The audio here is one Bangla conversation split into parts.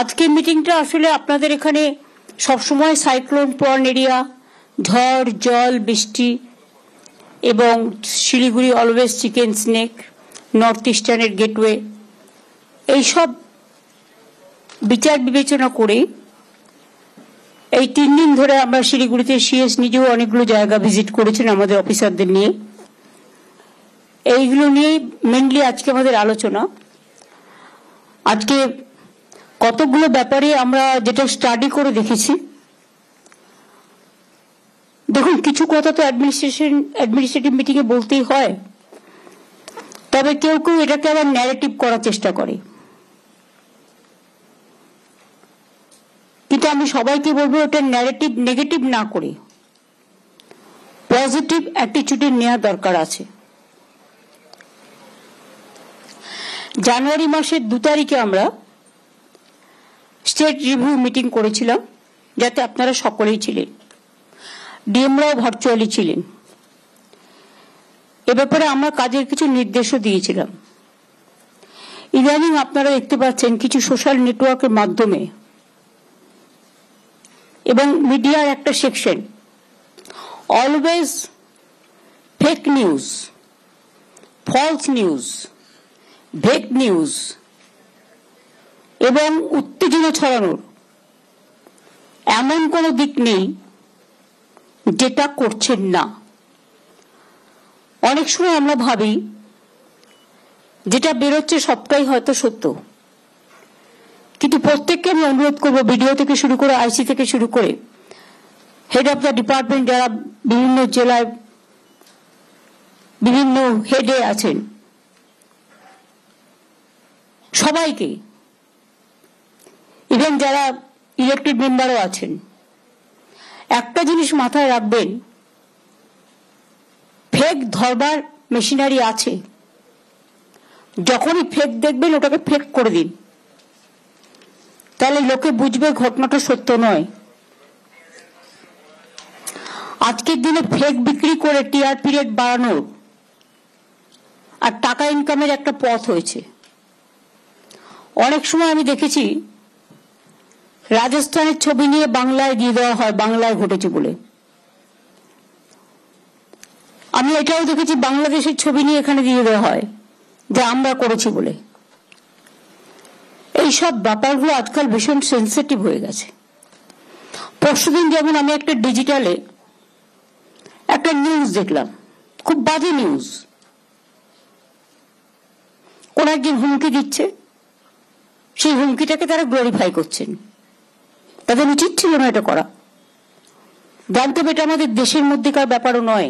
আজকের মিটিংটা আসলে আপনাদের এখানে সবসময় সাইক্লোন প্রন এরিয়া, ঝড়, জল, বৃষ্টি এবং Siliguri always chicken snake, North ইস্টার্নের গেটওয়ে, এইসব বিচার বিবেচনা করে এই 3 দিন ধরে আমরা শিলিগুড়িতে সিএস নিজেও অনেকগুলো জায়গা ভিজিট করেছেন আমাদের অফিসারদের নিয়ে। এইগুলো নিয়ে মেনলি আজকে আমাদের আলোচনা। আজকে কতগুলো ব্যাপারে আমরা যেটা স্টাডি করে দেখেছি, দেখুন কিছু কথা তো অ্যাডমিনিস্ট্রেটিভ মিটিং এ বলতেই হয়, তবে কেউ কেউ এটাকে আবার ন্যারেটিভ করার চেষ্টা করে। কিন্তু আমি সবাইকে বলবো এটা ন্যারেটিভ নেগেটিভ না করে পজিটিভ অ্যাটিটিউডে নেওয়া দরকার আছে। জানুয়ারি মাসের 2 তারিখে আমরা স্টেট রিভিউ মিটিং করেছিলাম, যাতে আপনারা সকলেই ছিলেন, ডিএমরাও ভার্চুয়ালি ছিলেন। এ ব্যাপারে আমরা কাজের কিছু নির্দেশও দিয়েছিলাম। ইদানিং আপনারা দেখতে পাচ্ছেন কিছু সোশ্যাল নেটওয়ার্কের মাধ্যমে এবং মিডিয়ার একটা section always fake news, false news, ভেক নিউজ এবং উত্তেজনা ছড়ানোর এমন কোনো দিক নেই যেটা করছেন না। অনেক সময় আমরা ভাবি যেটা বেরোচ্ছে সবটাই হয়তো সত্য, কিন্তু প্রত্যেককে আমি অনুরোধ করবো, ভিডিও থেকে শুরু করে আইসি থেকে শুরু করে হেড অফ দ্য ডিপার্টমেন্ট যারা বিভিন্ন জেলায় বিভিন্ন হেডে আছেন, সবাইকে, ইভেন যারা ইলেক্টেড মেম্বারও আছেন, একটা জিনিস মাথায় রাখবেন, ফেক ধরবার মেশিনারি আছে। যখনই ফেক দেখবেন ওটাকে ফেক করে দিন, তাহলে লোকে বুঝবে ঘটনাটা সত্য নয়। আজকের দিনে ফেক বিক্রি করে টিআরপি রেট বাড়ানোর আর টাকা ইনকামের একটা পথ হয়েছে। অনেক সময় আমি দেখেছি রাজস্থানের ছবি নিয়ে বাংলায় দিয়ে দেওয়া হয়, বাংলায় ঘটেছে বলে। আমি এটাও দেখেছি বাংলাদেশের ছবি নিয়ে এখানে দিয়ে দেওয়া হয় যে আমরা করেছি বলে। এইসব ব্যাপারগুলো আজকাল ভীষণ সেন্সিটিভ হয়ে গেছে। পরশুদিন যেমন আমি একটা ডিজিটালে একটা নিউজ দেখলাম, খুব বাজে নিউজ। কোন একজন হুমকি দিচ্ছে, সেই হুমকিটাকে তারা গ্লোরিফাই করছেন। তাদের উচিত ছিল না এটা করা। জানতে হবে এটা আমাদের দেশের মধ্যেকার ব্যাপারও নয়,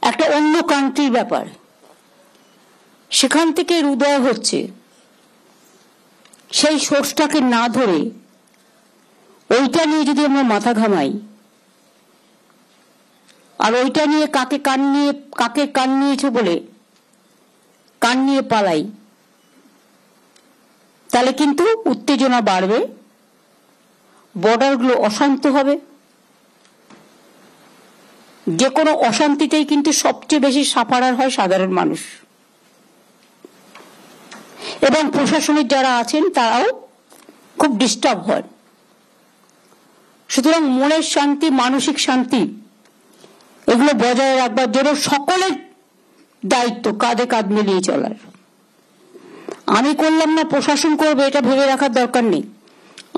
একটা অন্য কান্ট্রির ব্যাপার। সেখান থেকে উদয় হচ্ছে, সেই সোর্সটাকে না ধরে ওইটা নিয়ে যদি আমরা মাথা ঘামাই আর ওইটা নিয়ে কাকে কান নিয়েছে বলে কান নিয়ে পালাই, তাহলে কিন্তু উত্তেজনা বাড়বে, বর্ডারগুলো অশান্ত হবে। যে কোনো অশান্তিতেই কিন্তু সবচেয়ে বেশি সাফারার হয় সাধারণ মানুষ, এবং প্রশাসনের যারা আছেন তারাও খুব ডিস্টার্ব হয়। সুতরাং মনের শান্তি, মানসিক শান্তি এগুলো বজায় রাখবার জন্য সকলের দায়িত্ব কাঁধে কাঁধ মিলিয়ে চলার। আমি করলাম না প্রশাসন করবে এটা ভেবে রাখার দরকার নেই।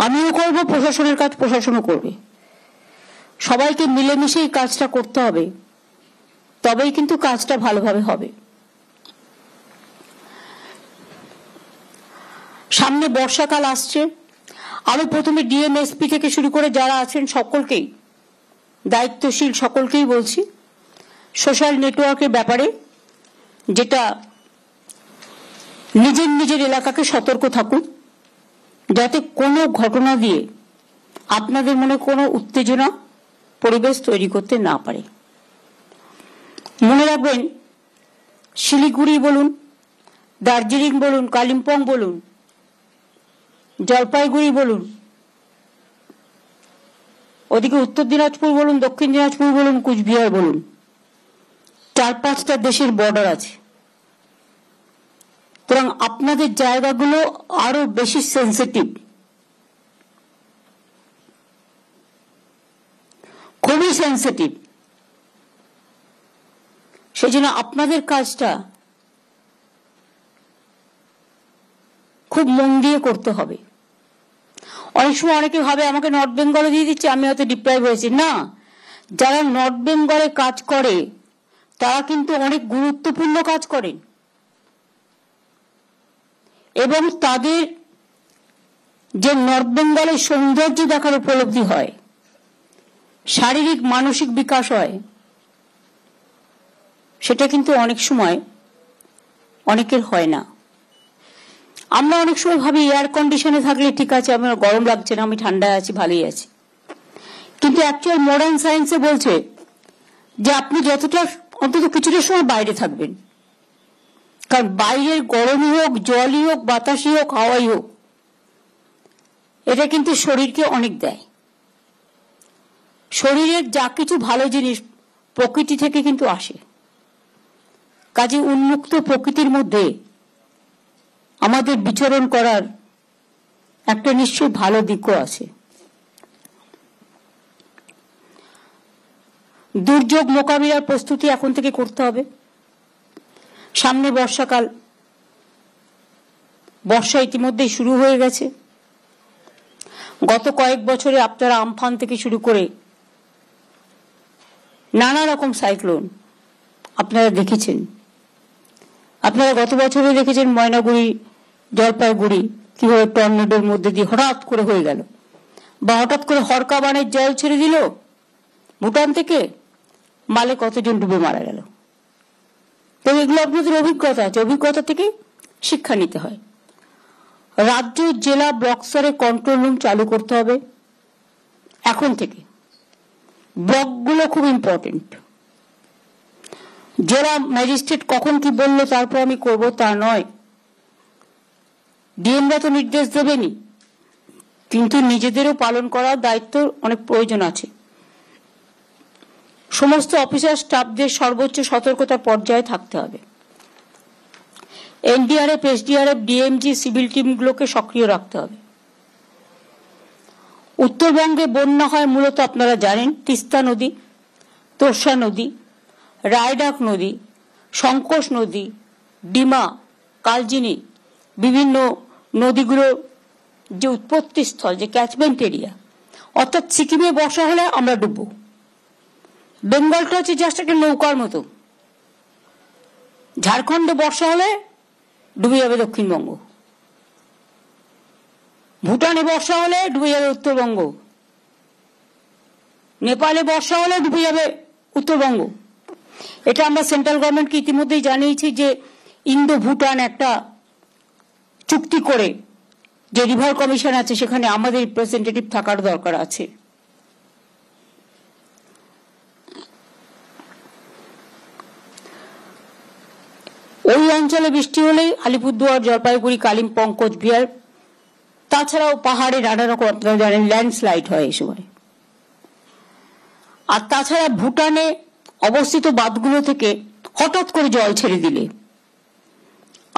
আমিও করব, প্রশাসনের কাজ প্রশাসনও করবে। সবাইকে মিলেমিশে এই কাজটা করতে হবে, তবেই কিন্তু কাজটা ভালোভাবে হবে। সামনে বর্ষাকাল আসছে। আমি প্রথমে ডিএমএসপি থেকে শুরু করে যারা আছেন সকলকেই, দায়িত্বশীল সকলকেই বলছি, সোশ্যাল নেটওয়ার্কের ব্যাপারে যেটা নিজের নিজের এলাকাকে সতর্ক থাকুন, যাতে কোনো ঘটনা দিয়ে আপনাদের মনে কোনো উত্তেজনা পরিবেশ তৈরি করতে না পারে। মনে রাখবেন, শিলিগুড়ি বলুন, দার্জিলিং বলুন, কালিম্পং বলুন, জলপাইগুড়ি বলুন, ওদিকে উত্তর দিনাজপুর বলুন, দক্ষিণ দিনাজপুর বলুন, কুচবিহার বলুন, 4-5টা দেশের বর্ডার আছে। সুতরাং আপনাদের জায়গাগুলো আরো বেশি সেন্সিটিভ, খুবই সেন্সিটিভ। সেজন্য আপনাদের কাজটা খুব মন দিয়ে করতে হবে। অনেক সময় অনেকে ভাবে আমাকে নর্থ বেঙ্গলে দিয়ে দিচ্ছে, আমি হয়তো ডিপ্রাইভ হয়েছি। না, যারা নর্থ বেঙ্গলে কাজ করে তারা কিন্তু অনেক গুরুত্বপূর্ণ কাজ করেন এবং তাদের যে নর্থ বেঙ্গলের সৌন্দর্য দেখার উপলব্ধি হয়, শারীরিক মানসিক বিকাশ হয়, সেটা কিন্তু অনেক সময় অনেকের হয় না। আমরা অনেক সময় ভাবি এয়ার কন্ডিশনে থাকলে ঠিক আছে, আমার গরম লাগছে না, আমি ঠান্ডায় আছি, ভালোই আছি। কিন্তু অ্যাকচুয়াল মডার্ন সায়েন্সে বলছে যে আপনি যতটা অন্তত কিছুটা সময় বাইরে থাকবেন, কারণ বাইরের গরমই হোক, জলই হোক, বাতাসই হোক, হাওয়াই হোক, এটা কিন্তু শরীরকে অনেক দেয়। শরীরের যা কিছু ভালো জিনিস প্রকৃতি থেকে কিন্তু আসে। কাজে উন্মুক্ত প্রকৃতির মধ্যে আমাদের বিচরণ করার একটা নিশ্চয় ভালো দিকও আছে। দুর্যোগ মোকাবিলার প্রস্তুতি এখন থেকে করতে হবে। সামনে বর্ষাকাল, বর্ষা ইতিমধ্যেই শুরু হয়ে গেছে। গত কয়েক বছরে আপনারা আমফান থেকে শুরু করে নানা রকম সাইক্লোন আপনারা দেখেছেন। আপনারা গত বছরে দেখেছেন ময়নাগুড়ি, জলপাইগুড়ি কিভাবে টর্নেডোর মধ্যে দিয়ে হঠাৎ করে হয়ে গেল, বা হঠাৎ করে হরকা বানের জল ছেড়ে দিল ভুটান থেকে, মালে কতজন ডুবে মারা গেল। তো এগুলো আপনাদের অভিজ্ঞতা আছে, অভিজ্ঞতা থেকে শিক্ষা নিতে হয়। রাজ্য, জেলা, ব্লক স্তরে কন্ট্রোল রুম চালু করতে হবে এখন থেকে। ব্লকগুলো খুব ইম্পর্টেন্ট। জেলা ম্যাজিস্ট্রেট কখন কি বললো তারপর আমি করব তা নয়। ডিএমরা তো নির্দেশ দেবেনি, কিন্তু নিজেদেরও পালন করার দায়িত্ব অনেক প্রয়োজন আছে। সমস্ত অফিসার স্টাফদের সর্বোচ্চ সতর্কতার পর্যায়ে থাকতে হবে। এনডিআরএফ, এসডিআরএফ, ডিএমজি, সিভিল টিমগুলোকে সক্রিয় রাখতে হবে। উত্তরবঙ্গে বন্যা হয় মূলত আপনারা জানেন তিস্তা নদী, তোরসা নদী, রায়ডাক নদী, সংকোষ নদী, ডিমা, কালচিনি, বিভিন্ন নদীগুলো যে উৎপত্তি স্থল, যে ক্যাচমেন্ট এরিয়া, অর্থাৎ সিকিমে বর্ষা হলে আমরা ডুববো। বেঙ্গলটা হচ্ছে জাস্ট একটা নৌকার মতো। ঝাড়খণ্ডে বর্ষা হলে ডুবে যাবে দক্ষিণবঙ্গ, ভুটানে বর্ষা হলে ডুবে যাবে উত্তরবঙ্গ, নেপালে বর্ষা হলে ডুবে যাবে উত্তরবঙ্গ। এটা আমরা সেন্ট্রাল গভর্নমেন্টকে ইতিমধ্যেই জানিয়েছি যে ইন্দো ভুটান একটা চুক্তি করে যে রিভার কমিশন আছে সেখানে আমাদের রিপ্রেজেন্টেটিভ থাকার দরকার আছে। ওই অঞ্চলে বৃষ্টি হলেই আলিপুরদুয়ার, জলপাইগুড়ি, কালিম্পং, কোচবিহার, তাছাড়াও পাহাড়ে নানা রকম আপনারা জানেন ল্যান্ডস্লাইড হয় এই সময়। আর তাছাড়া ভুটানে অবস্থিত বাঁধগুলো থেকে হঠাৎ করে জল ছেড়ে দিলে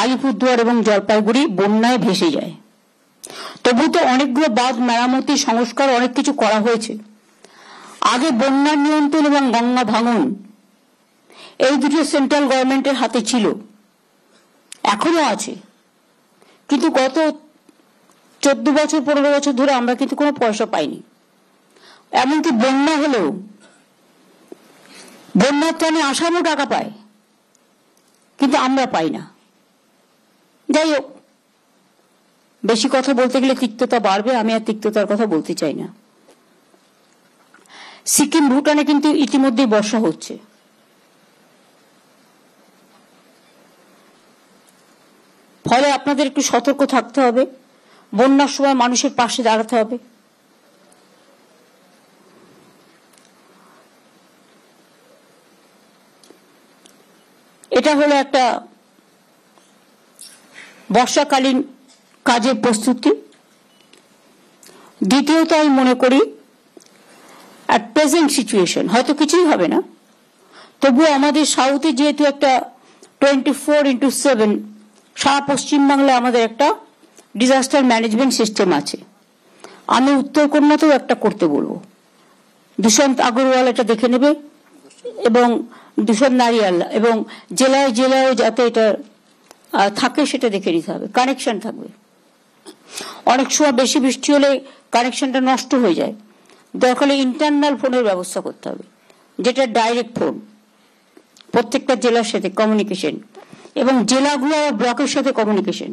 আলিপুরদুয়ার এবং জলপাইগুড়ি বন্যায় ভেসে যায়। তবু তো অনেকগুলো বাঁধ মেরামতি, সংস্কার, অনেক কিছু করা হয়েছে। আগে বন্যার নিয়ন্ত্রণ এবং গঙ্গা ভাঙন এই দুটো সেন্ট্রাল গভর্নমেন্টের হাতে ছিল, এখনো আছে। কিন্তু গত 14 বছর 15 বছর ধরে আমরা কিন্তু কোনো পয়সা পাইনি। এমনকি বন্যা হলেও বন্যার ত্রাণে আসামও টাকা পায়, কিন্তু আমরা পাই না। যাই হোক, বেশি কথা বলতে গেলে তিক্ততা বাড়বে, আমি আর তিক্ততার কথা বলতে চাই না। সিকিম, ভুটানে কিন্তু ইতিমধ্যেই বর্ষা হচ্ছে। ফলে আপনাদের একটু সতর্ক থাকতে হবে, বন্যার সময় মানুষের পাশে দাঁড়াতে হবে। এটা হলো একটা বর্ষাকালীন কাজের প্রস্তুতি। দ্বিতীয়ত আমি মনে করি অ্যাট প্রেজেন্ট সিচুয়েশন হয়তো কিছুই হবে না, তবুও আমাদের সাউথে যেহেতু একটা 24x7 সারা পশ্চিমবাংলায় আমাদের একটা ডিজাস্টার ম্যানেজমেন্ট সিস্টেম আছে। আমি উত্তর কন্যাতেও একটা করতে বলবো, দুষ্যন্ত আগরওয়াল এটা দেখে নেবে, এবং দুষ্যন্ত নারিয়াল, এবং জেলায় জেলায় যাতে এটা থাকে সেটা দেখে নিতে হবে, কানেকশন থাকবে। অনেক সময় বেশি বৃষ্টি হলে কানেকশনটা নষ্ট হয়ে যায়, দরকার হলে ইন্টারনাল ফোনের ব্যবস্থা করতে হবে, যেটা ডাইরেক্ট ফোন, প্রত্যেকটা জেলার সাথে কমিউনিকেশন, এবং জেলাগুলো ব্লকের সাথে কমিউনিকেশন।